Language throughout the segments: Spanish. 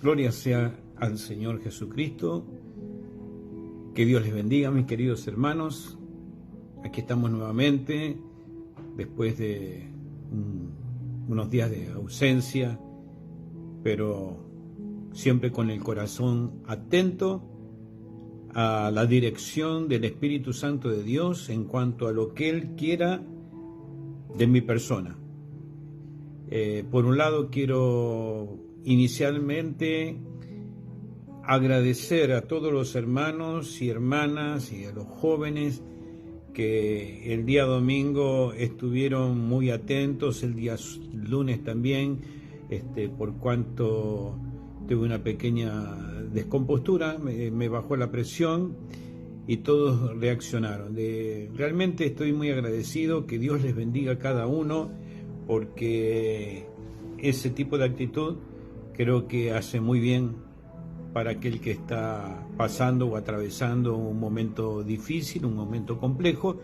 Gloria sea al Señor Jesucristo. Que Dios les bendiga, mis queridos hermanos. Aquí estamos nuevamente, después de unos días de ausencia, pero siempre con el corazón atento a la dirección del Espíritu Santo de Dios en cuanto a lo que Él quiera de mi persona. Por un lado, quiero inicialmente agradecer a todos los hermanos y hermanas y a los jóvenes que el día domingo estuvieron muy atentos, el día lunes también, por cuanto tuve una pequeña descompostura, me bajó la presión y todos reaccionaron. Realmente estoy muy agradecido, que Dios les bendiga a cada uno, porque ese tipo de actitud creo que hace muy bien para aquel que está pasando o atravesando un momento difícil, un momento complejo,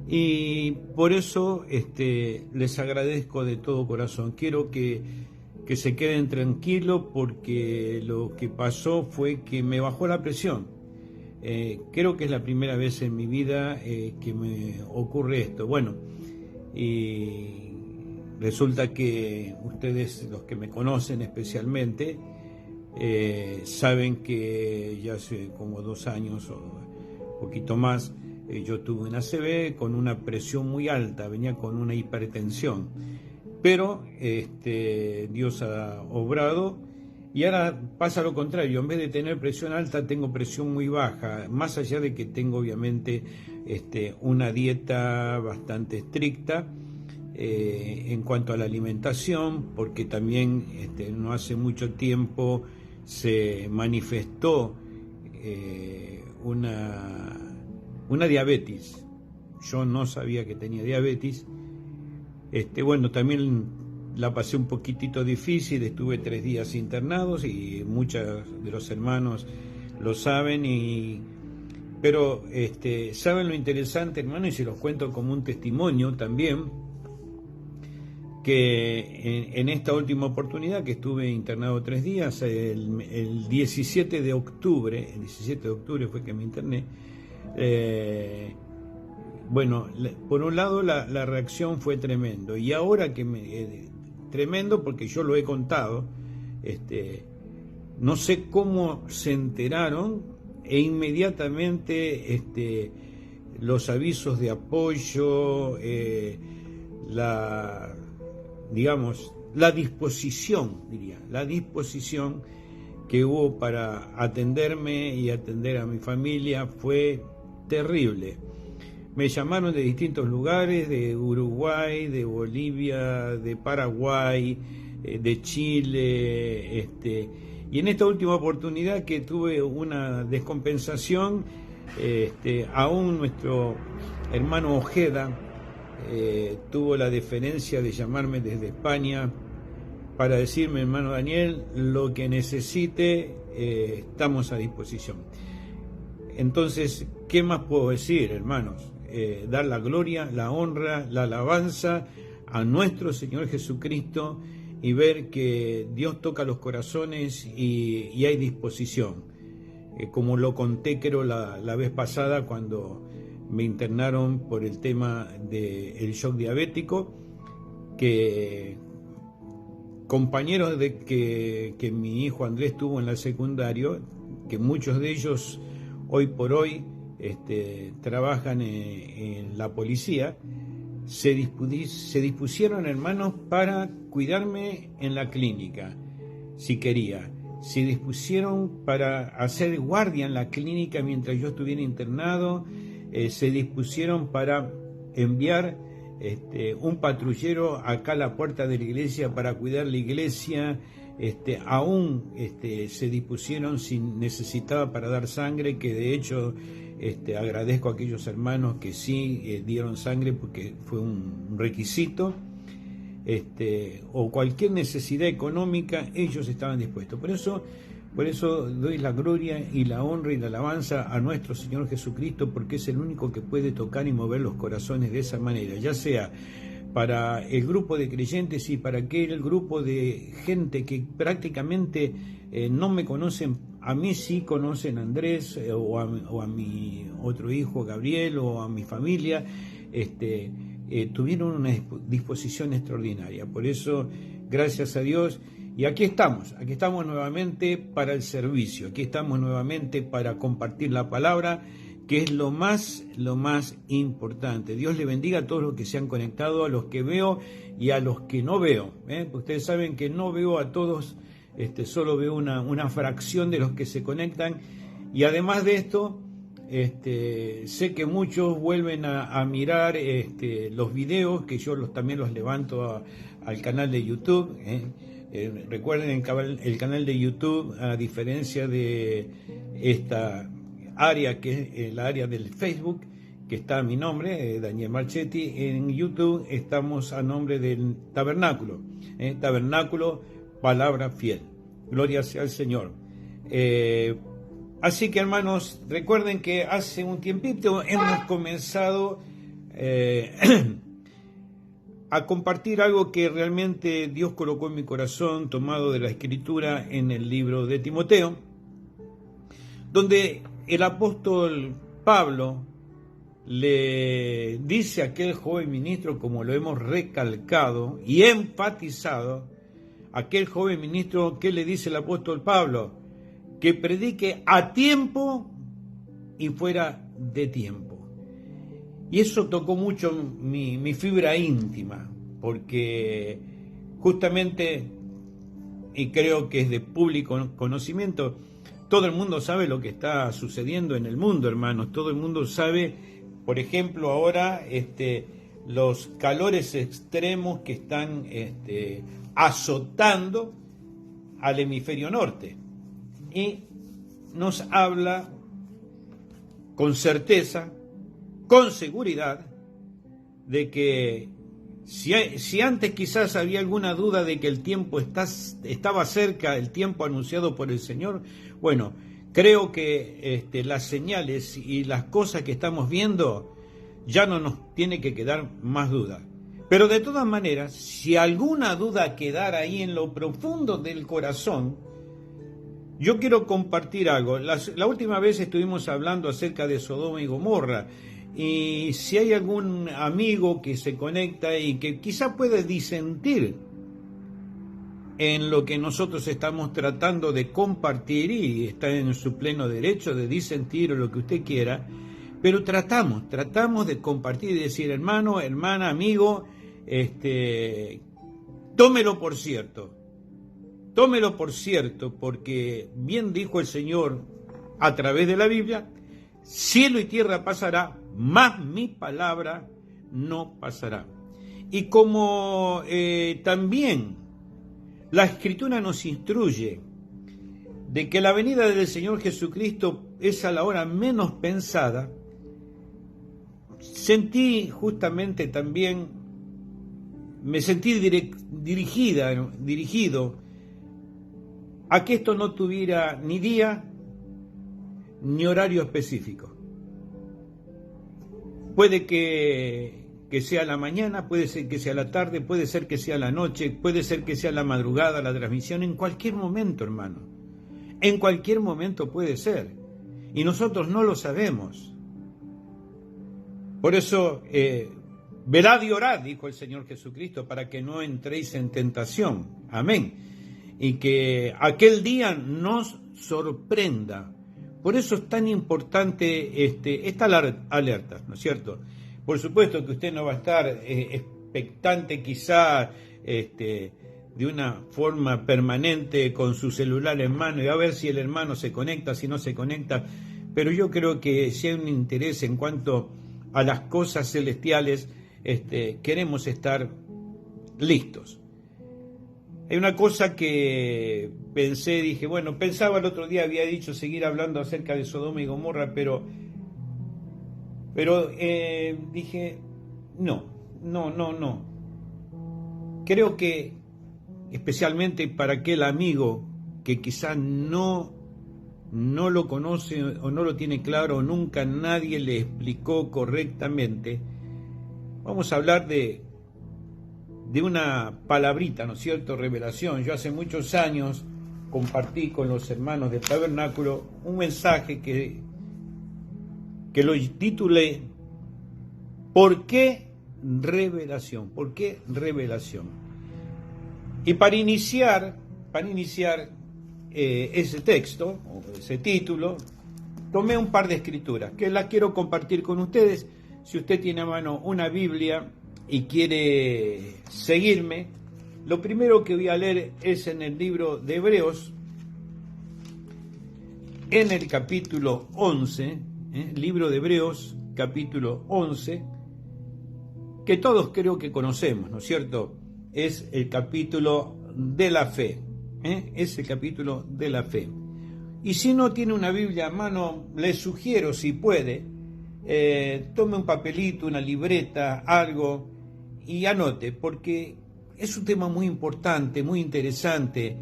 y por eso les agradezco de todo corazón. Quiero que se queden tranquilos, porque lo que pasó fue que me bajó la presión. Creo que es la primera vez en mi vida que me ocurre esto. Bueno, y resulta que ustedes, los que me conocen especialmente, saben que ya hace como 2 años o un poquito más, yo tuve una ACV con una presión muy alta, venía con una hipertensión, pero Dios ha obrado y ahora pasa lo contrario. En vez de tener presión alta, tengo presión muy baja, más allá de que tengo obviamente una dieta bastante estricta en cuanto a la alimentación, porque también no hace mucho tiempo se manifestó una diabetes. Yo no sabía que tenía diabetes. Bueno, también la pasé un poquitito difícil, estuve 3 días internados y muchos de los hermanos lo saben, pero saben lo interesante, hermano, y se los cuento como un testimonio también, que en esta última oportunidad que estuve internado 3 días, el 17 de octubre fue que me interné. Bueno, por un lado la reacción fue tremendo, y ahora que tremendo porque yo lo he contado, no sé cómo se enteraron, e inmediatamente los avisos de apoyo, la disposición que hubo para atenderme y atender a mi familia fue terrible. Me llamaron de distintos lugares, de Uruguay, de Bolivia, de Paraguay, de Chile, y en esta última oportunidad que tuve una descompensación, aún nuestro hermano Ojeda tuvo la deferencia de llamarme desde España para decirme: hermano Daniel, lo que necesite, estamos a disposición. Entonces, ¿qué más puedo decir, hermanos? Dar la gloria, la honra, la alabanza a nuestro Señor Jesucristo, y ver que Dios toca los corazones y hay disposición. Como lo conté, creo, la vez pasada, cuando me internaron por el tema del shock diabético, que compañeros que mi hijo Andrés tuvo en la secundaria, que muchos de ellos hoy por hoy trabajan en la policía, se dispusieron, hermanos, para cuidarme en la clínica, si quería. Se dispusieron para hacer guardia en la clínica mientras yo estuviera internado. Se dispusieron para enviar un patrullero acá a la puerta de la iglesia para cuidar la iglesia. Aún se dispusieron, si necesitaba, para dar sangre, que de hecho agradezco a aquellos hermanos que sí dieron sangre, porque fue un requisito. O cualquier necesidad económica, ellos estaban dispuestos. Por eso doy la gloria y la honra y la alabanza a nuestro Señor Jesucristo, porque es el único que puede tocar y mover los corazones de esa manera, ya sea para el grupo de creyentes y para aquel grupo de gente que prácticamente no me conocen. A mí sí conocen a Andrés o a mi otro hijo Gabriel o a mi familia. Tuvieron una disposición extraordinaria. Por eso, gracias a Dios, y aquí estamos nuevamente para el servicio, aquí estamos nuevamente para compartir la palabra, que es lo más importante. Dios le bendiga a todos los que se han conectado, a los que veo y a los que no veo. Ustedes saben que no veo a todos, solo veo una fracción de los que se conectan, y además de esto, sé que muchos vuelven a mirar los videos, que yo también los levanto al canal de YouTube. Recuerden el canal de YouTube, a diferencia de esta área que es el área del Facebook, que está a mi nombre, Daniel Marchetti. En YouTube estamos a nombre del Tabernáculo, Tabernáculo Palabra Fiel. Gloria sea al Señor. Así que, hermanos, recuerden que hace un tiempito hemos comenzado a compartir algo que realmente Dios colocó en mi corazón, tomado de la Escritura en el libro de Timoteo, donde el apóstol Pablo le dice a aquel joven ministro, como lo hemos recalcado y enfatizado, aquel joven ministro, ¿qué le dice el apóstol Pablo? Que predique a tiempo y fuera de tiempo. Y eso tocó mucho mi fibra íntima, porque justamente, y creo que es de público conocimiento, todo el mundo sabe lo que está sucediendo en el mundo, hermanos. Todo el mundo sabe, por ejemplo, ahora los calores extremos que están azotando al hemisferio norte. Y nos habla con certeza, con seguridad, de que si antes quizás había alguna duda de que el tiempo estaba cerca, el tiempo anunciado por el Señor, bueno, creo que las señales y las cosas que estamos viendo ya no nos tiene que quedar más duda. Pero de todas maneras, si alguna duda quedara ahí en lo profundo del corazón, yo quiero compartir algo. La última vez estuvimos hablando acerca de Sodoma y Gomorra, y si hay algún amigo que se conecta y que quizá puede disentir en lo que nosotros estamos tratando de compartir, y está en su pleno derecho de disentir o lo que usted quiera, pero tratamos de compartir y decir, hermano, hermana, amigo, tómelo por cierto, porque bien dijo el Señor a través de la Biblia: cielo y tierra pasará, mas mi palabra no pasará. Y como también la Escritura nos instruye de que la venida del Señor Jesucristo es a la hora menos pensada, me sentí dirigido a que esto no tuviera ni día ni horario específico. Puede que sea la mañana, puede ser que sea la tarde, puede ser que sea la noche, puede ser que sea la madrugada, la transmisión, en cualquier momento, hermano. En cualquier momento puede ser. Y nosotros no lo sabemos. Por eso, velad y orad, dijo el Señor Jesucristo, para que no entréis en tentación. Amén. Y que aquel día nos sorprenda. Por eso es tan importante esta alerta, ¿no es cierto? Por supuesto que usted no va a estar expectante quizá de una forma permanente con su celular en mano y a ver si el hermano se conecta, si no se conecta, pero yo creo que si hay un interés en cuanto a las cosas celestiales, queremos estar listos. Hay una cosa que pensaba el otro día, había dicho seguir hablando acerca de Sodoma y Gomorra, pero dije, no. Creo que, especialmente para aquel amigo que quizás no lo conoce o no lo tiene claro, o nunca nadie le explicó correctamente, vamos a hablar de de una palabrita, ¿no es cierto? Revelación. Yo hace muchos años compartí con los hermanos del tabernáculo un mensaje que lo titulé ¿Por qué revelación? ¿Por qué revelación? Y para iniciar ese texto, o ese título, tomé un par de escrituras que las quiero compartir con ustedes. Si usted tiene a mano una Biblia y quiere seguirme, lo primero que voy a leer es en el libro de Hebreos, en el capítulo 11, libro de Hebreos, capítulo 11, que todos creo que conocemos, ¿no es cierto? Es el capítulo de la fe, es el capítulo de la fe. Y si no tiene una Biblia a mano, le sugiero, si puede, tome un papelito, una libreta, algo, y anote, porque es un tema muy importante, muy interesante,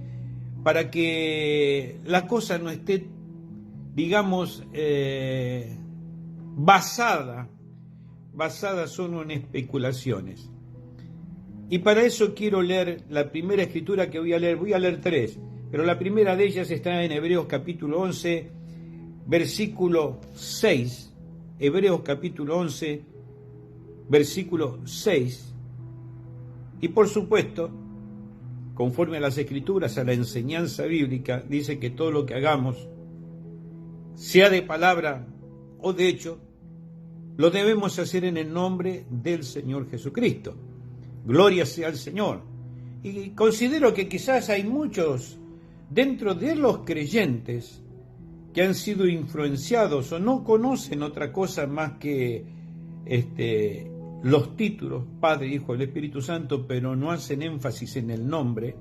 para que la cosa no esté, digamos, basada solo en especulaciones. Y para eso quiero leer la primera escritura que voy a leer tres, pero la primera de ellas está en Hebreos capítulo 11, versículo 6, Hebreos capítulo 11, versículo 6, y por supuesto, conforme a las escrituras, a la enseñanza bíblica, dice que todo lo que hagamos, sea de palabra o de hecho, lo debemos hacer en el nombre del Señor Jesucristo. Gloria sea al Señor. Y considero que quizás hay muchos dentro de los creyentes que han sido influenciados o no conocen otra cosa más que los títulos Padre, Hijo, el Espíritu Santo, pero no hacen énfasis en el nombre,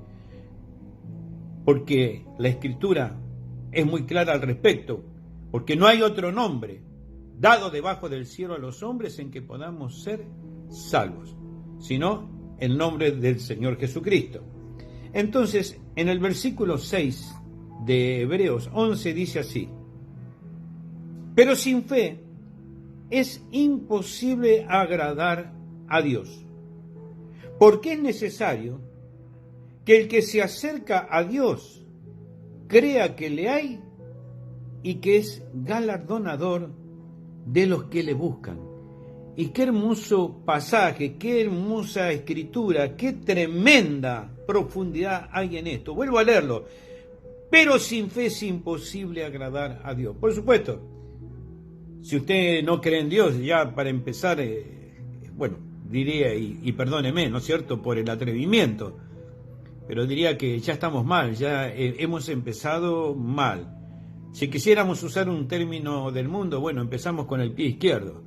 porque la Escritura es muy clara al respecto, porque no hay otro nombre dado debajo del cielo a los hombres en que podamos ser salvos, sino el nombre del Señor Jesucristo. Entonces, en el versículo 6 de Hebreos 11 dice así: pero sin fe es imposible agradar a Dios, porque es necesario que el que se acerca a Dios crea que le hay y que es galardonador de los que le buscan. Y qué hermoso pasaje, qué hermosa escritura, qué tremenda profundidad hay en esto. Vuelvo a leerlo. Pero sin fe es imposible agradar a Dios. Por supuesto, si usted no cree en Dios, ya para empezar, bueno, diría, y perdóneme, ¿no es cierto?, por el atrevimiento, pero diría que ya estamos mal, ya hemos empezado mal. Si quisiéramos usar un término del mundo, bueno, empezamos con el pie izquierdo.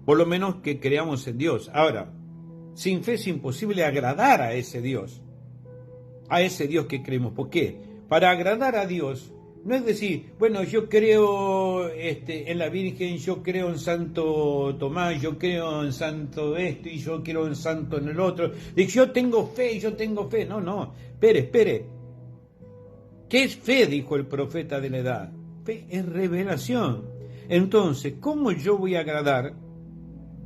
Por lo menos que creamos en Dios. Ahora, sin fe es imposible agradar a ese Dios que creemos. ¿Por qué? Para agradar a Dios, no es decir, bueno, yo creo en la Virgen, yo creo en Santo Tomás, yo creo en Santo esto y yo creo en Santo en el otro. Digo, yo tengo fe. No, espere. ¿Qué es fe?, dijo el profeta de la edad. Fe es revelación. Entonces, ¿cómo yo voy a agradar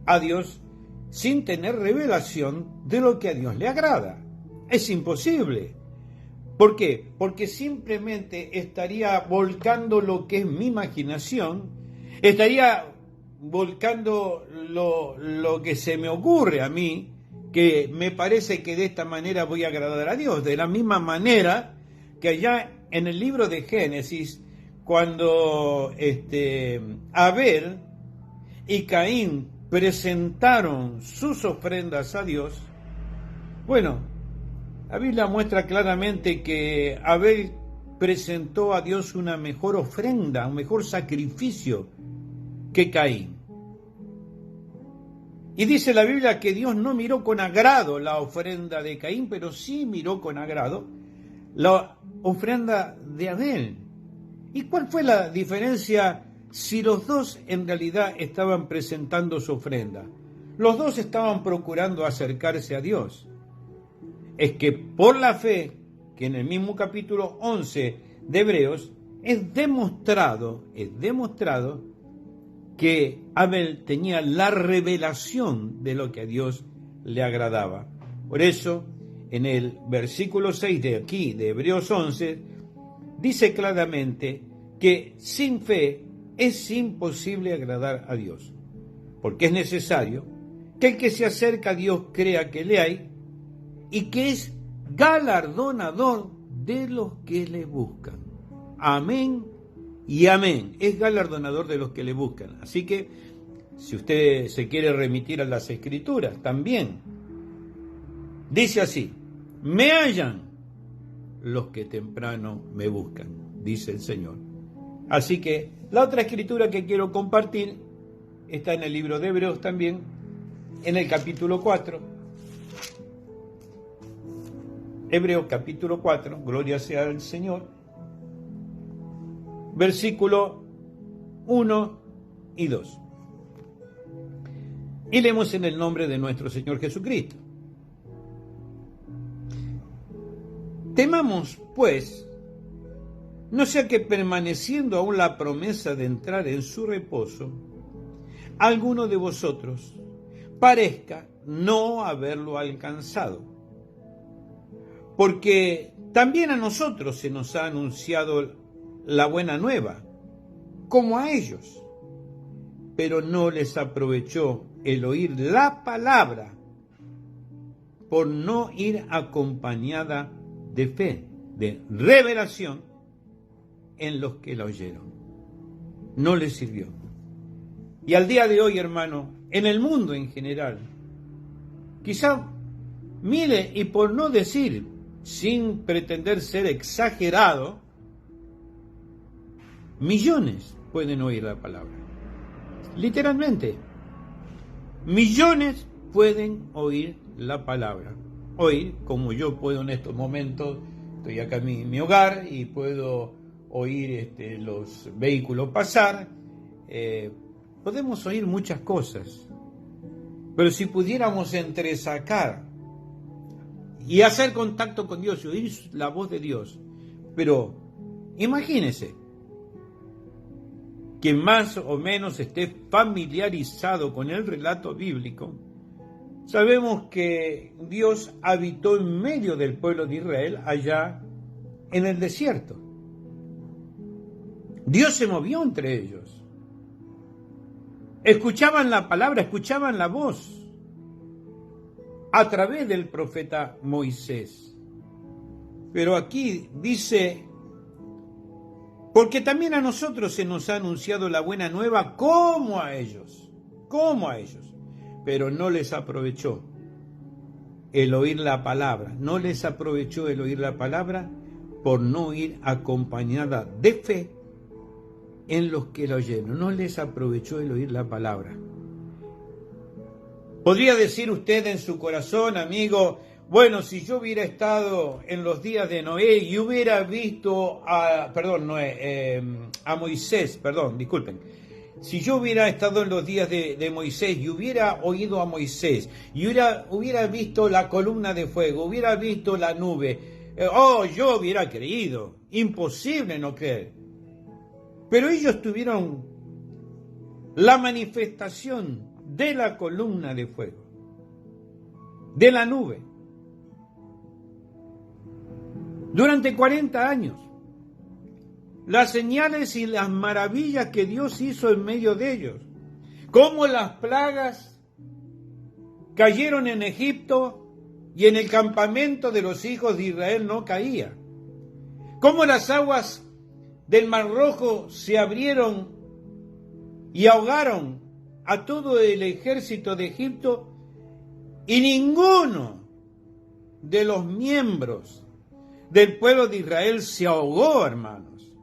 a Dios sin tener revelación de lo que a Dios le agrada? Es imposible. ¿Por qué? Porque simplemente estaría volcando lo que es mi imaginación, estaría volcando lo que se me ocurre a mí, que me parece que de esta manera voy a agradar a Dios. De la misma manera que allá en el libro de Génesis, cuando Abel y Caín presentaron sus ofrendas a Dios, bueno, la Biblia muestra claramente que Abel presentó a Dios una mejor ofrenda, un mejor sacrificio que Caín. Y dice la Biblia que Dios no miró con agrado la ofrenda de Caín, pero sí miró con agrado la ofrenda de Abel. ¿Y cuál fue la diferencia si los dos en realidad estaban presentando su ofrenda? Los dos estaban procurando acercarse a Dios. Es que por la fe, que en el mismo capítulo 11 de Hebreos, es demostrado que Abel tenía la revelación de lo que a Dios le agradaba. Por eso, en el versículo 6 de aquí, de Hebreos 11, dice claramente que sin fe es imposible agradar a Dios, porque es necesario que el que se acerca a Dios crea que le hay y que es galardonador de los que le buscan. Amén y amén. Es galardonador de los que le buscan. Así que, si usted se quiere remitir a las Escrituras, también dice así: me hallan los que temprano me buscan, dice el Señor. Así que la otra escritura que quiero compartir está en el libro de Hebreos también, en el capítulo 4. Hebreos capítulo 4, gloria sea al Señor, versículo 1 y 2. Y leemos en el nombre de nuestro Señor Jesucristo. Temamos, pues, no sea que permaneciendo aún la promesa de entrar en su reposo, alguno de vosotros parezca no haberlo alcanzado. Porque también a nosotros se nos ha anunciado la buena nueva, como a ellos, pero no les aprovechó el oír la palabra por no ir acompañada de fe, de revelación en los que la oyeron. No les sirvió. Y al día de hoy, hermano, en el mundo en general, quizá, mire, y por no decir, sin pretender ser exagerado, millones pueden oír la palabra. Literalmente, millones pueden oír la palabra. Oír, como yo puedo en estos momentos, estoy acá en mi hogar y puedo oír los vehículos pasar. Podemos oír muchas cosas, pero si pudiéramos entresacar y hacer contacto con Dios y oír la voz de Dios, pero imagínese que más o menos esté familiarizado con el relato bíblico, sabemos que Dios habitó en medio del pueblo de Israel allá en el desierto. Dios se movió entre ellos. Escuchaban la palabra, escuchaban la voz a través del profeta Moisés. Pero aquí dice: porque también a nosotros se nos ha anunciado la buena nueva como a ellos, pero no les aprovechó el oír la palabra, por no ir acompañada de fe en los que la oyeron, no les aprovechó el oír la palabra. Podría decir usted en su corazón, amigo: bueno, si yo hubiera estado en los días de Noé y hubiera visto a Moisés, disculpen. Si yo hubiera estado en los días de Moisés y hubiera oído a Moisés y hubiera visto la columna de fuego, hubiera visto la nube, yo hubiera creído. Imposible no creer. Pero ellos tuvieron la manifestación de la columna de fuego, de la nube, durante 40 años. Las señales y las maravillas que Dios hizo en medio de ellos. Cómo las plagas cayeron en Egipto y en el campamento de los hijos de Israel no caía. Cómo las aguas del Mar Rojo se abrieron y ahogaron a todo el ejército de Egipto, y ninguno de los miembros del pueblo de Israel se ahogó, hermanos.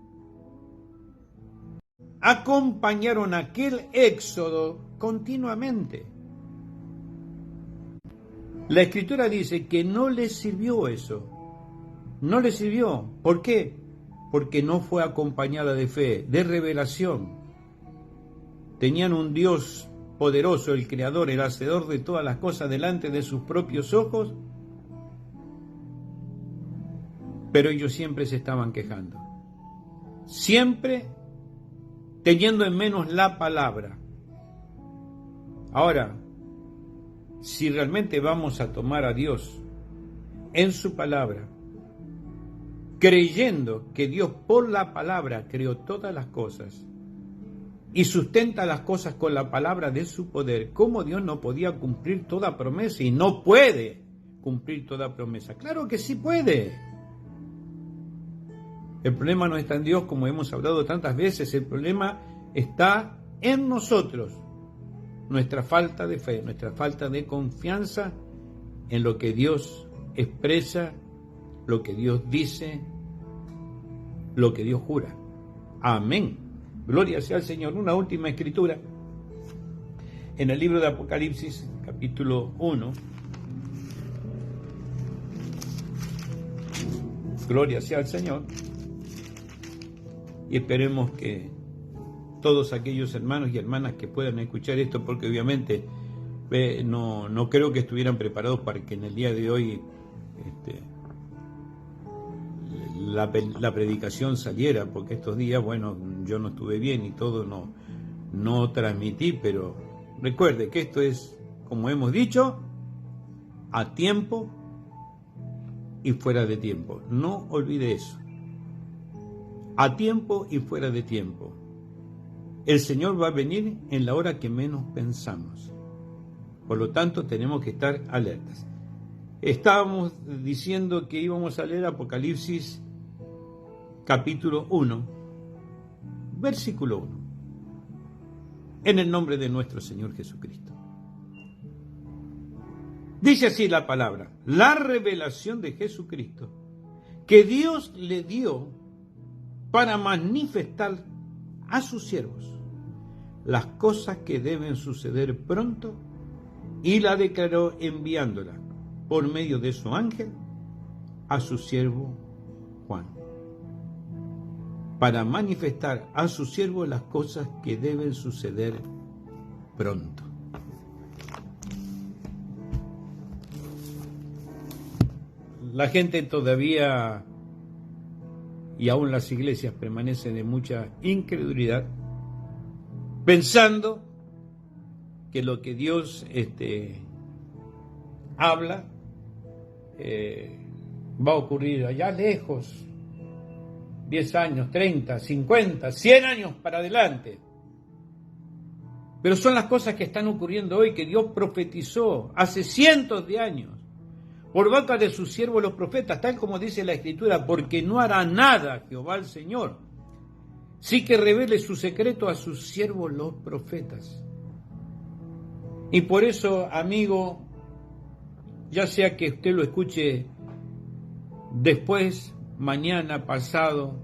Acompañaron aquel éxodo continuamente. La Escritura dice que no les sirvió eso. No les sirvió. ¿Por qué? Porque no fue acompañada de fe, de revelación. Tenían un Dios poderoso, el Creador, el Hacedor de todas las cosas delante de sus propios ojos, pero ellos siempre se estaban quejando. Siempre teniendo en menos la palabra. Ahora, si realmente vamos a tomar a Dios en su palabra, creyendo que Dios por la palabra creó todas las cosas y sustenta las cosas con la palabra de su poder, ¿cómo Dios no podía cumplir toda promesa y no puede cumplir toda promesa? Claro que sí puede. El problema no está en Dios, como hemos hablado tantas veces, el problema está en nosotros, nuestra falta de fe, nuestra falta de confianza en lo que Dios expresa, lo que Dios dice, lo que Dios jura. Amén. Gloria sea al Señor. Una última escritura en el libro de Apocalipsis, capítulo 1. Gloria sea al Señor. Y esperemos que todos aquellos hermanos y hermanas que puedan escuchar esto, porque obviamente no creo que estuvieran preparados para que en el día de hoy la predicación saliera, porque estos días, bueno, yo no estuve bien y todo no transmití, pero recuerde que esto es, como hemos dicho, a tiempo y fuera de tiempo. No olvide eso. A tiempo y fuera de tiempo. El Señor va a venir en la hora que menos pensamos. Por lo tanto, tenemos que estar alertas. Estábamos diciendo que íbamos a leer Apocalipsis capítulo 1, versículo 1. En el nombre de nuestro Señor Jesucristo. Dice así la palabra: la revelación de Jesucristo que Dios le dio para manifestar a sus siervos las cosas que deben suceder pronto, y la declaró enviándola por medio de su ángel a su siervo Juan, para manifestar a su siervo las cosas que deben suceder pronto. La gente todavía, y aún las iglesias, permanecen en mucha incredulidad, pensando que lo que Dios habla va a ocurrir allá lejos, 10 años, 30, 50, 100 años para adelante. Pero son las cosas que están ocurriendo hoy, que Dios profetizó hace cientos de años por boca de sus siervos los profetas, tal como dice la Escritura, porque no hará nada Jehová el Señor, sí que revele su secreto a sus siervos los profetas. Y por eso, amigo, ya sea que usted lo escuche después, mañana, pasado,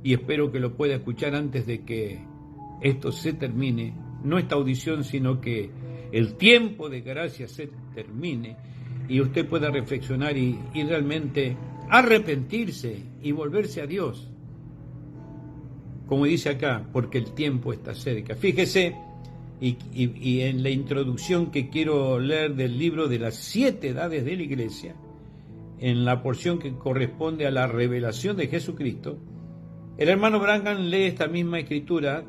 y espero que lo pueda escuchar antes de que esto se termine, no esta audición, sino que el tiempo de gracia se termine, y usted pueda reflexionar y realmente arrepentirse y volverse a Dios. Como dice acá, porque el tiempo está cerca. Fíjese, y en la introducción que quiero leer del libro de las 7 edades de la Iglesia, en la porción que corresponde a la revelación de Jesucristo, el hermano Branham lee esta misma escritura,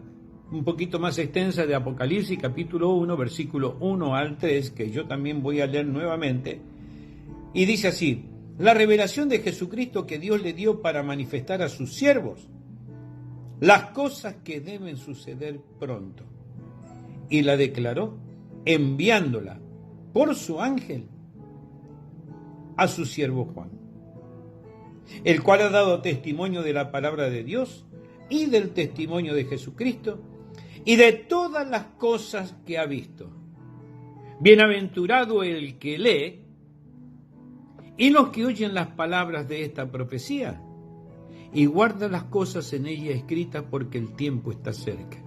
un poquito más extensa, de Apocalipsis capítulo 1, versículo 1 al 3, que yo también voy a leer nuevamente, y dice así: la revelación de Jesucristo que Dios le dio para manifestar a sus siervos las cosas que deben suceder pronto, y la declaró enviándola por su ángel a su siervo Juan, el cual ha dado testimonio de la palabra de Dios y del testimonio de Jesucristo y de todas las cosas que ha visto. Bienaventurado el que lee y los que oyen las palabras de esta profecía y guarda las cosas en ella escritas, porque el tiempo está cerca.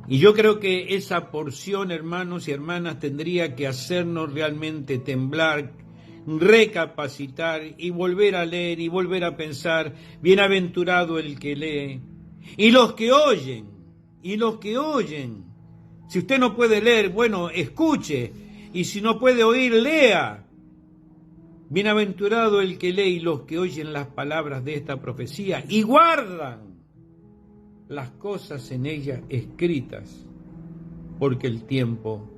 Y yo creo que esa porción, hermanos y hermanas, tendría que hacernos realmente temblar, recapacitar y volver a leer y volver a pensar. Bienaventurado el que lee y los que oyen, Si usted no puede leer, bueno, escuche, y si no puede oír, lea. Bienaventurado el que lee y los que oyen las palabras de esta profecía y guardan las cosas en ella escritas, porque el tiempo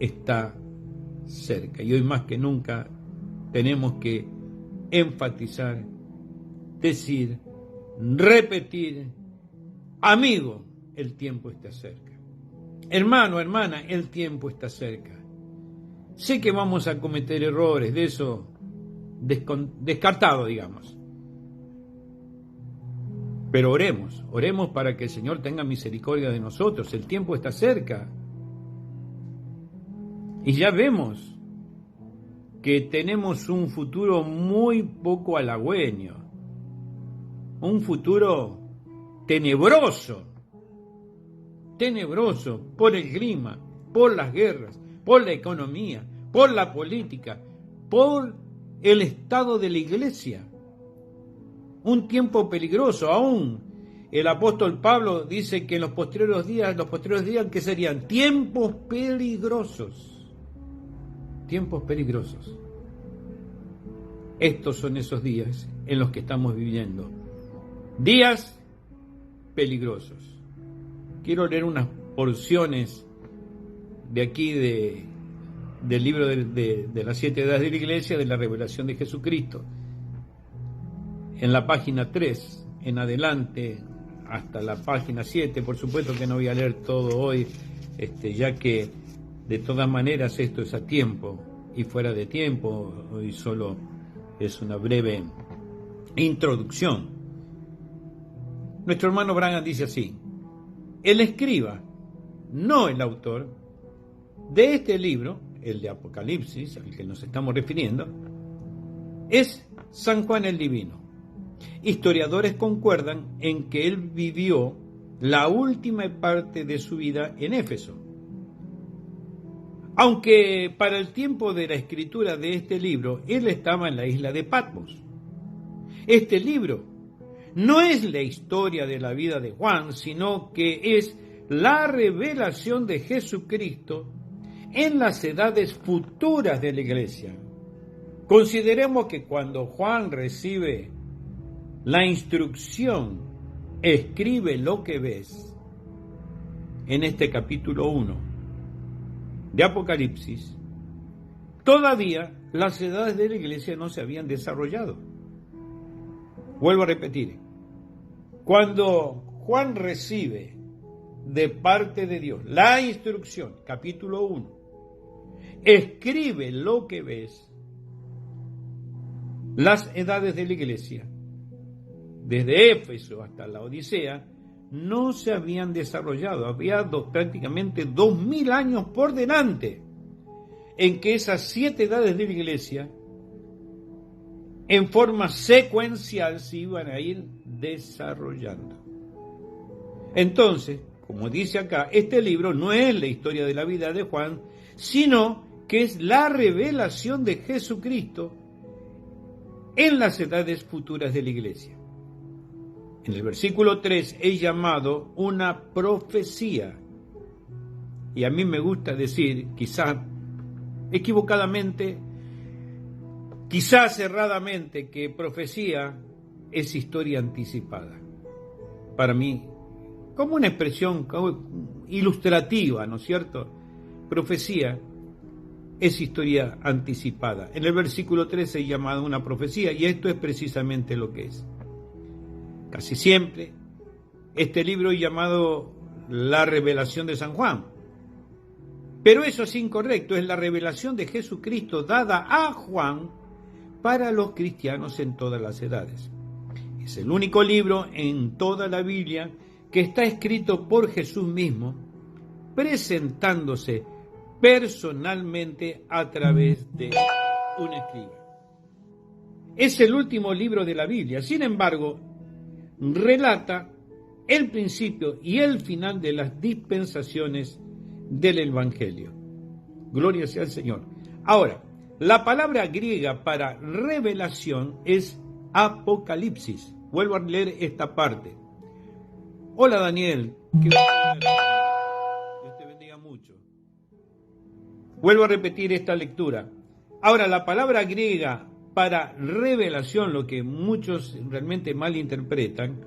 está cerca. Y hoy más que nunca tenemos que enfatizar, decir, repetir: amigo, el tiempo está cerca. Hermano, hermana, el tiempo está cerca. Sé que vamos a cometer errores, de eso descartado, digamos. Pero oremos para que el Señor tenga misericordia de nosotros. El tiempo está cerca. Y ya vemos que tenemos un futuro muy poco halagüeño. Un futuro tenebroso por el clima, por las guerras, por la economía, por la política, por el estado de la iglesia. Un tiempo peligroso. Aún el apóstol Pablo dice que en los posteriores días, ¿qué serían? Tiempos peligrosos. Tiempos peligrosos. Estos son esos días en los que estamos viviendo. Días peligrosos. Quiero leer unas porciones de aquí del libro de las 7 edades de la Iglesia, de la revelación de Jesucristo. En la página 3 en adelante hasta la página 7, por supuesto que no voy a leer todo hoy, ya que de todas maneras esto es a tiempo y fuera de tiempo. Hoy solo es una breve introducción. Nuestro hermano Branham dice así: el escriba, no el autor, de este libro, el de Apocalipsis, al que nos estamos refiriendo, es San Juan el Divino. Historiadores concuerdan en que él vivió la última parte de su vida en Éfeso. Aunque para el tiempo de la escritura de este libro, él estaba en la isla de Patmos. Este libro no es la historia de la vida de Juan, sino que es la revelación de Jesucristo en las edades futuras de la iglesia. Consideremos que cuando Juan recibe la instrucción, escribe lo que ves, en este capítulo 1 de Apocalipsis, todavía las edades de la iglesia no se habían desarrollado. Vuelvo a repetir, cuando Juan recibe de parte de Dios la instrucción, capítulo 1, escribe lo que ves, las edades de la iglesia, desde Éfeso hasta la Odisea, no se habían desarrollado. Había prácticamente 2000 años por delante en que esas 7 edades de la iglesia, en forma secuencial, se iban a ir desarrollando. Entonces, como dice acá, este libro no es la historia de la vida de Juan, sino que es la revelación de Jesucristo en las edades futuras de la iglesia. En el versículo 3 es llamado una profecía. Y a mí me gusta decir, quizá equivocadamente, quizás erradamente, que profecía es historia anticipada. Para mí, como una expresión ilustrativa, ¿no es cierto? Profecía es historia anticipada. En el versículo 13 es llamada una profecía, y esto es precisamente lo que es. Casi siempre, este libro es llamado la revelación de San Juan. Pero eso es incorrecto, es la revelación de Jesucristo dada a Juan para los cristianos en todas las edades. Es el único libro en toda la Biblia que está escrito por Jesús mismo, presentándose personalmente a través de un escriba. Es el último libro de la Biblia, sin embargo, relata el principio y el final de las dispensaciones del Evangelio. Gloria sea al Señor. Ahora, la palabra griega para revelación es Apocalipsis. Vuelvo a leer esta parte. Hola Daniel, que Dios te bendiga mucho. Vuelvo a repetir esta lectura. Ahora, la palabra griega para revelación, lo que muchos realmente malinterpretan,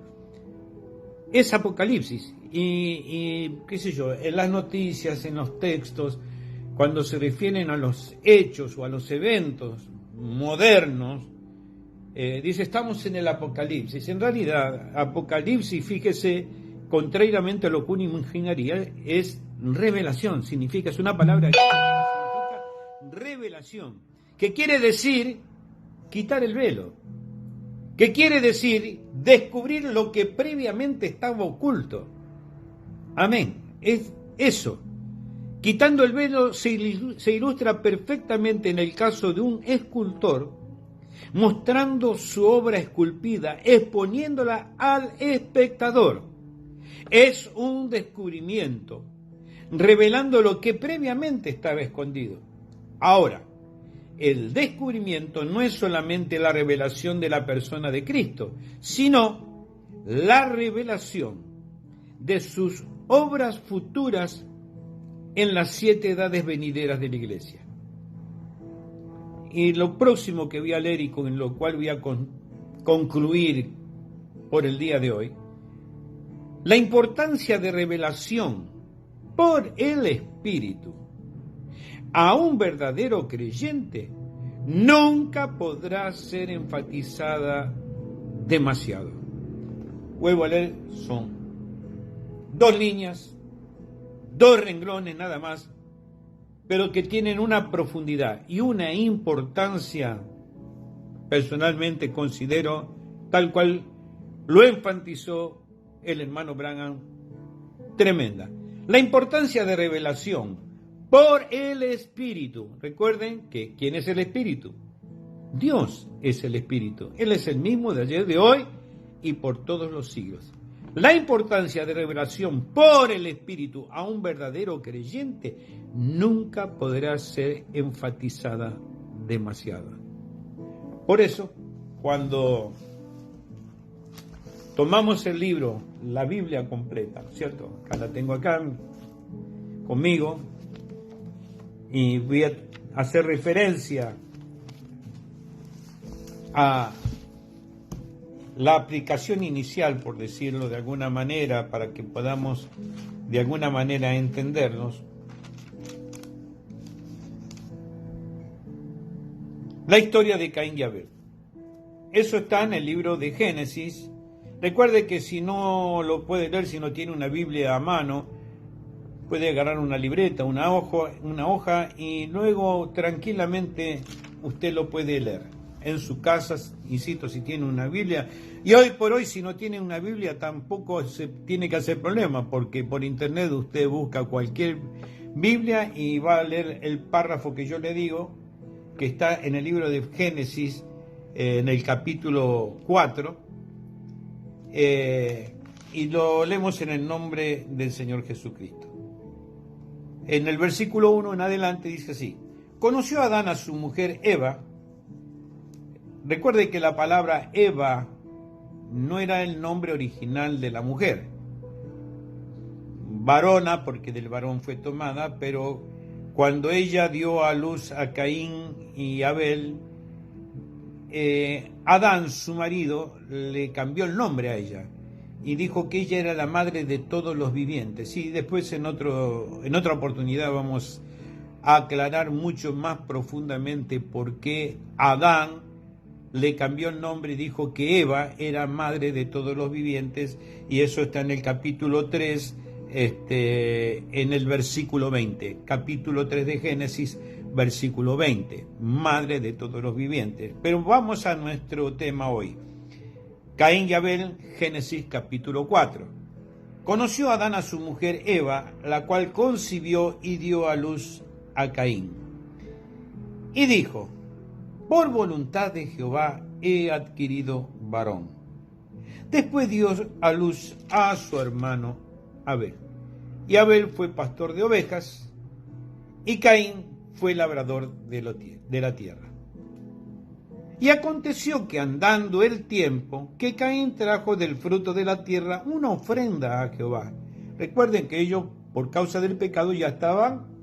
es Apocalipsis. Y qué sé yo, en las noticias, en los textos, cuando se refieren a los hechos o a los eventos modernos, dice, estamos en el Apocalipsis. En realidad, Apocalipsis, fíjese, contrariamente a lo que uno imaginaría, es revelación, es una palabra que significa revelación, que quiere decir quitar el velo, que quiere decir descubrir lo que previamente estaba oculto. Amén, es eso. Quitando el velo se ilustra perfectamente en el caso de un escultor, mostrando su obra esculpida, exponiéndola al espectador. Es un descubrimiento, revelando lo que previamente estaba escondido. Ahora, el descubrimiento no es solamente la revelación de la persona de Cristo, sino la revelación de sus obras futuras en las 7 edades venideras de la Iglesia. Y lo próximo que voy a leer y con lo cual voy a concluir por el día de hoy, la importancia de revelación por el Espíritu a un verdadero creyente nunca podrá ser enfatizada demasiado. Vuelvo a leer, son 2 líneas, 2 renglones nada más, pero que tienen una profundidad y una importancia, personalmente considero, tal cual lo enfatizó el hermano Branham, tremenda. La importancia de revelación por el Espíritu. Recuerden que ¿quién es el Espíritu? Dios es el Espíritu. Él es el mismo de ayer, de hoy y por todos los siglos. La importancia de revelación por el Espíritu a un verdadero creyente nunca podrá ser enfatizada demasiado. Por eso, cuando tomamos el libro, la Biblia completa, ¿cierto? Acá la tengo acá conmigo y voy a hacer referencia a la aplicación inicial, por decirlo de alguna manera, para que podamos de alguna manera entendernos. La historia de Caín y Abel. Eso está en el libro de Génesis. Recuerde que si no lo puede leer, si no tiene una Biblia a mano, puede agarrar una libreta, una hoja y luego tranquilamente usted lo puede leer en su casa, insisto, si tiene una Biblia. Y hoy por hoy, si no tiene una Biblia, tampoco se tiene que hacer problema, porque por internet usted busca cualquier Biblia y va a leer el párrafo que yo le digo, que está en el libro de Génesis, en el capítulo 4, y lo leemos en el nombre del Señor Jesucristo. En el versículo 1 en adelante dice así: conoció Adán a su mujer Eva. Recuerde que la palabra Eva no era el nombre original de la mujer. Varona, porque del varón fue tomada, pero cuando ella dio a luz a Caín y Abel, Adán, su marido, le cambió el nombre a ella y dijo que ella era la madre de todos los vivientes. Y después en otra oportunidad vamos a aclarar mucho más profundamente por qué Adán le cambió el nombre y dijo que Eva era madre de todos los vivientes, y eso está en el capítulo 3, en el versículo 20, capítulo 3 de Génesis, versículo 20, madre de todos los vivientes. Pero vamos a nuestro tema hoy. Caín y Abel, Génesis capítulo 4. Conoció Adán a su mujer Eva, la cual concibió y dio a luz a Caín. Y dijo: por voluntad de Jehová he adquirido varón. Después dio a luz a su hermano Abel. Y Abel fue pastor de ovejas, y Caín fue labrador de la tierra. Y aconteció que andando el tiempo, que Caín trajo del fruto de la tierra una ofrenda a Jehová. Recuerden que ellos, por causa del pecado, ya estaban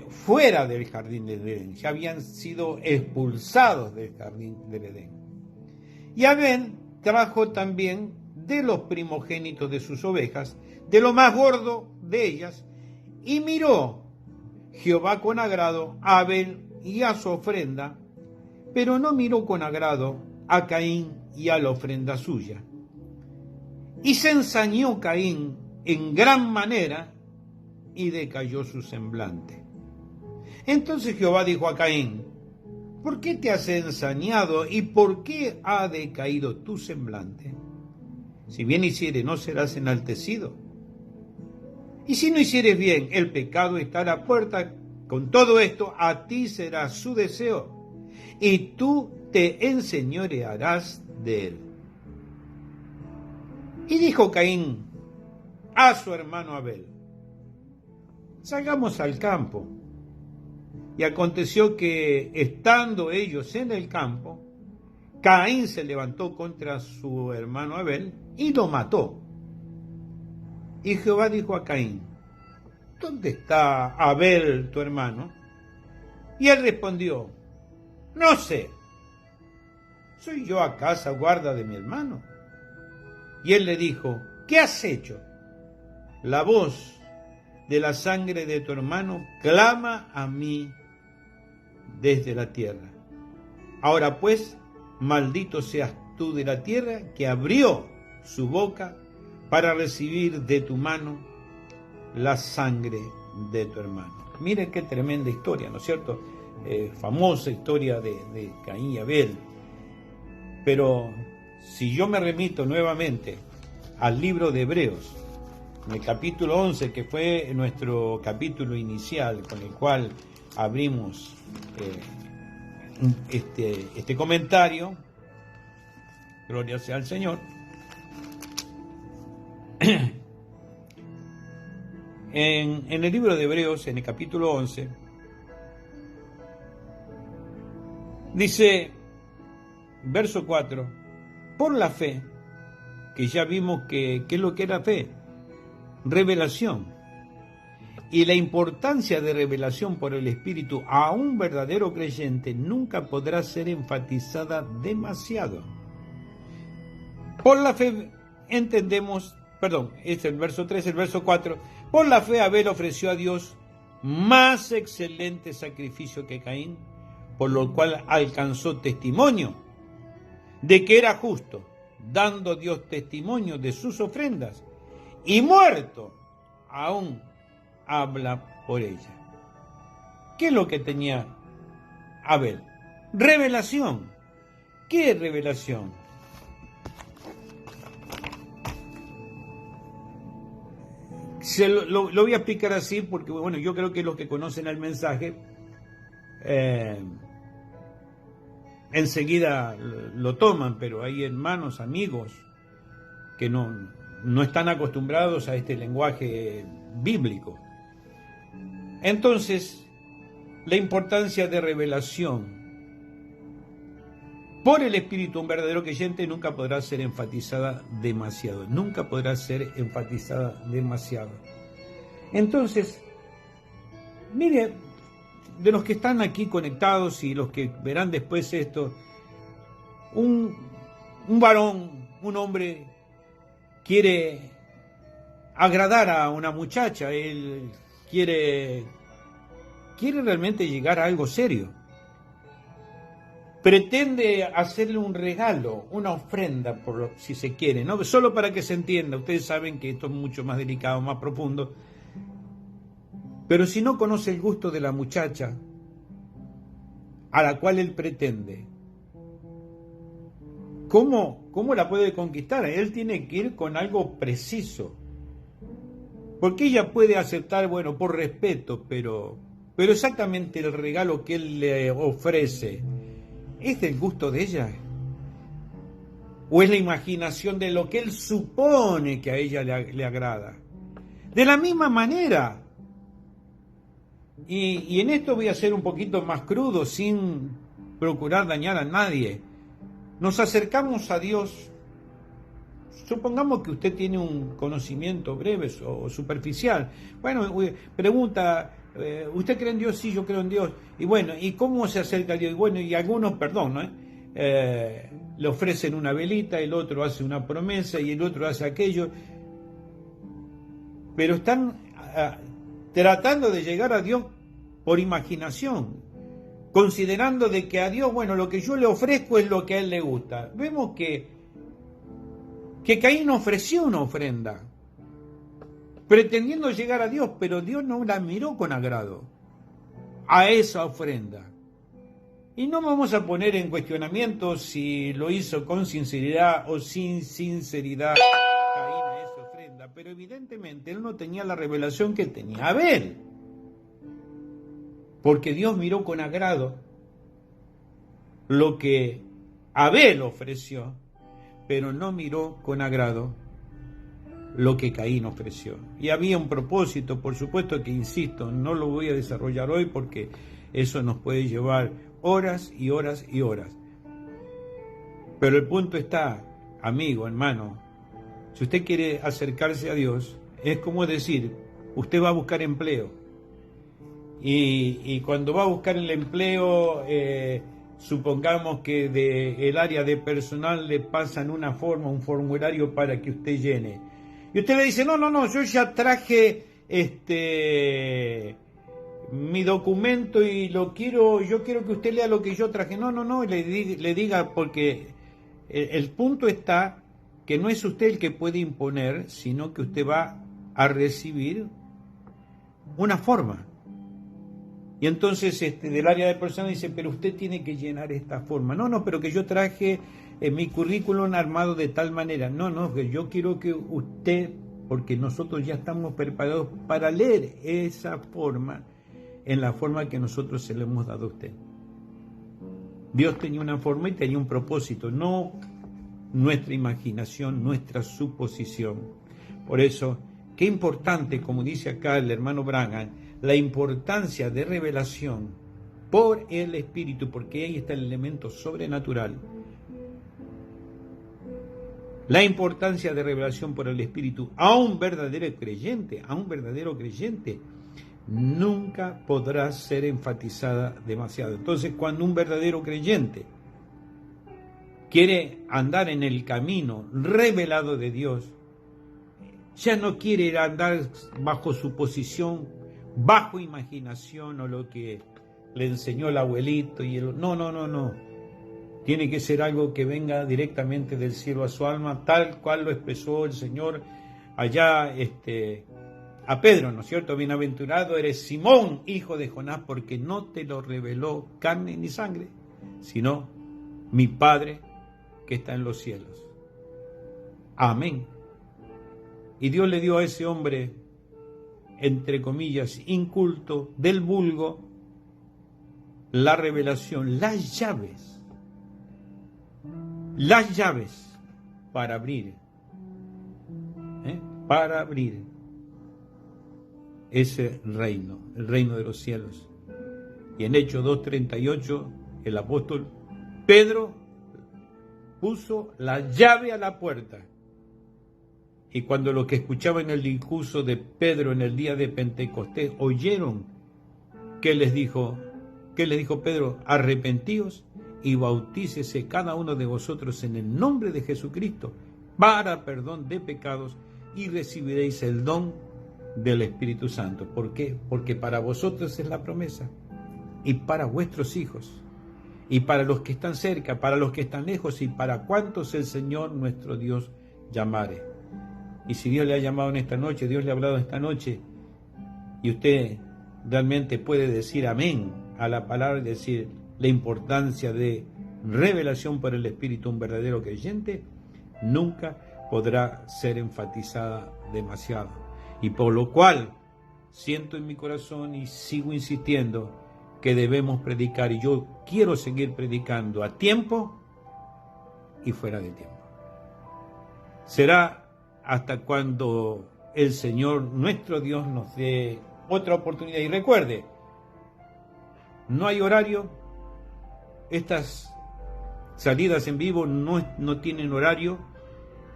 fuera del jardín del Edén, ya habían sido expulsados del jardín del Edén. Y Abel trajo también de los primogénitos de sus ovejas, de lo más gordo de ellas, y miró Jehová con agrado a Abel y a su ofrenda, pero no miró con agrado a Caín y a la ofrenda suya. Y se ensañó Caín en gran manera y decayó su semblante. Entonces Jehová dijo a Caín: ¿por qué te has ensañado y por qué ha decaído tu semblante? Si bien hicieres, no serás enaltecido. Y si no hicieres bien, el pecado está a la puerta. Con todo esto, a ti será su deseo, y tú te enseñorearás de él. Y dijo Caín a su hermano Abel: salgamos al campo. Y aconteció que, estando ellos en el campo, Caín se levantó contra su hermano Abel y lo mató. Y Jehová dijo a Caín: ¿dónde está Abel, tu hermano? Y él respondió: no sé. ¿Soy yo acaso guarda de mi hermano? Y él le dijo: ¿qué has hecho? La voz de la sangre de tu hermano clama a mí desde la tierra. Ahora pues, maldito seas tú de la tierra, que abrió su boca para recibir de tu mano la sangre de tu hermano. Miren qué tremenda historia, ¿no es cierto? Famosa historia de Caín y Abel. Pero si yo me remito nuevamente al libro de Hebreos, en el capítulo 11, que fue nuestro capítulo inicial con el cual abrimos este comentario, gloria sea al Señor. En el libro de Hebreos, en el capítulo 11, dice, verso 4, por la fe, que ya vimos que es lo que era fe, revelación. Y la importancia de revelación por el Espíritu a un verdadero creyente nunca podrá ser enfatizada demasiado. Por la fe entendemos, es el verso 3, el verso 4, por la fe Abel ofreció a Dios más excelente sacrificio que Caín, por lo cual alcanzó testimonio de que era justo, dando Dios testimonio de sus ofrendas, y muerto aún habla por ella. ¿Qué es lo que tenía Abel? Revelación. ¿Qué es revelación? Lo voy a explicar así porque, bueno, yo creo que los que conocen el mensaje enseguida lo toman, pero hay hermanos, amigos que no están acostumbrados a este lenguaje bíblico. Entonces, la importancia de revelación por el Espíritu, un verdadero creyente, nunca podrá ser enfatizada demasiado. Nunca podrá ser enfatizada demasiado. Entonces, mire, de los que están aquí conectados y los que verán después esto, un varón, un hombre, quiere agradar a una muchacha, él quiere realmente llegar a algo serio. Pretende hacerle un regalo, una ofrenda, si se quiere, ¿no? Solo para que se entienda. Ustedes saben que esto es mucho más delicado, más profundo. Pero si no conoce el gusto de la muchacha a la cual él pretende, ¿cómo la puede conquistar? Él tiene que ir con algo preciso. Porque ella puede aceptar, bueno, por respeto, pero exactamente el regalo que él le ofrece, ¿es del gusto de ella? ¿O es la imaginación de lo que él supone que a ella le agrada? De la misma manera, y en esto voy a ser un poquito más crudo, sin procurar dañar a nadie, nos acercamos a Dios. Supongamos que usted tiene un conocimiento breve o superficial. Bueno, pregunta, ¿usted cree en Dios? Sí, yo creo en Dios. Y bueno, ¿y cómo se acerca a Dios? Y bueno, y algunos, le ofrecen una velita, el otro hace una promesa y el otro hace aquello. Pero están tratando de llegar a Dios por imaginación, considerando de que a Dios, bueno, lo que yo le ofrezco es lo que a Él le gusta. Vemos que Caín ofreció una ofrenda, pretendiendo llegar a Dios, pero Dios no la miró con agrado a esa ofrenda. Y no vamos a poner en cuestionamiento si lo hizo con sinceridad o sin sinceridad Caín a esa ofrenda, pero evidentemente él no tenía la revelación que tenía Abel, porque Dios miró con agrado lo que Abel ofreció, pero no miró con agrado lo que Caín ofreció. Y había un propósito, por supuesto que, insisto, no lo voy a desarrollar hoy porque eso nos puede llevar horas y horas y horas. Pero el punto está, amigo, hermano, si usted quiere acercarse a Dios, es como decir, usted va a buscar empleo. Y cuando va a buscar el empleo, supongamos que del área de personal le pasan una forma, un formulario para que usted llene. Y usted le dice, no, yo ya traje mi documento y yo quiero que usted lea lo que yo traje. No, le diga, porque el punto está que no es usted el que puede imponer, sino que usted va a recibir una forma. Y entonces del área de personal dice, pero usted tiene que llenar esta forma. No, pero que yo traje mi currículum armado de tal manera. No, que yo quiero que usted, porque nosotros ya estamos preparados para leer esa forma en la forma que nosotros se le hemos dado a usted. Dios tenía una forma y tenía un propósito, no nuestra imaginación, nuestra suposición. Por eso, qué importante, como dice acá el hermano Branham, la importancia de revelación por el Espíritu, porque ahí está el elemento sobrenatural. La importancia de revelación por el Espíritu a un verdadero creyente, nunca podrá ser enfatizada demasiado. Entonces, cuando un verdadero creyente quiere andar en el camino revelado de Dios, ya no quiere andar bajo suposición, bajo imaginación o lo que le enseñó el abuelito y no. Tiene que ser algo que venga directamente del cielo a su alma, tal cual lo expresó el Señor allá a Pedro, ¿no es cierto? Bienaventurado eres Simón, hijo de Jonás, porque no te lo reveló carne ni sangre, sino mi Padre que está en los cielos. Amén. Y Dios le dio a ese hombre, entre comillas, inculto, del vulgo, la revelación, las llaves para abrir ese reino, el reino de los cielos. Y en Hechos 2:38, el apóstol Pedro puso la llave a la puerta. Y cuando los que escuchaban el discurso de Pedro en el día de Pentecostés oyeron, ¿qué les dijo Pedro? Arrepentíos y bautícese cada uno de vosotros en el nombre de Jesucristo para perdón de pecados y recibiréis el don del Espíritu Santo. ¿Por qué? Porque para vosotros es la promesa, y para vuestros hijos, y para los que están cerca, para los que están lejos, y para cuantos el Señor nuestro Dios llamare. Y si Dios le ha llamado en esta noche, Dios le ha hablado esta noche, y usted realmente puede decir amén a la palabra y decir la importancia de revelación por el Espíritu, un verdadero creyente, nunca podrá ser enfatizada demasiado. Y por lo cual siento en mi corazón y sigo insistiendo que debemos predicar, y yo quiero seguir predicando a tiempo y fuera de tiempo. Será hasta cuando el Señor nuestro Dios nos dé otra oportunidad. Y recuerde, no hay horario, estas salidas en vivo no tienen horario,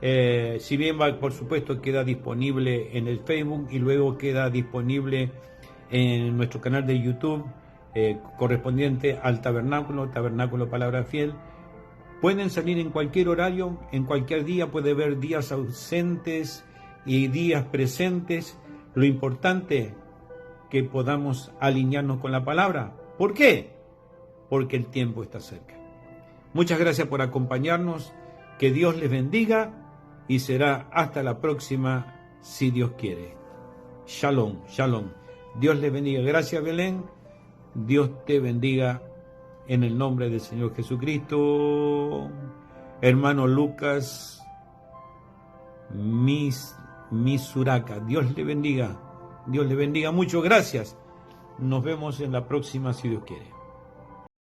si bien por supuesto queda disponible en el Facebook y luego queda disponible en nuestro canal de YouTube correspondiente al Tabernáculo Palabra Fiel. Pueden salir en cualquier horario, en cualquier día, puede haber días ausentes y días presentes. Lo importante que podamos alinearnos con la palabra. ¿Por qué? Porque el tiempo está cerca. Muchas gracias por acompañarnos. Que Dios les bendiga y será hasta la próxima, si Dios quiere. Shalom, shalom. Dios les bendiga. Gracias, Belén. Dios te bendiga en el nombre del Señor Jesucristo. Hermano Lucas Misuraca. Dios le bendiga. Dios le bendiga mucho. Gracias. Nos vemos en la próxima, si Dios quiere.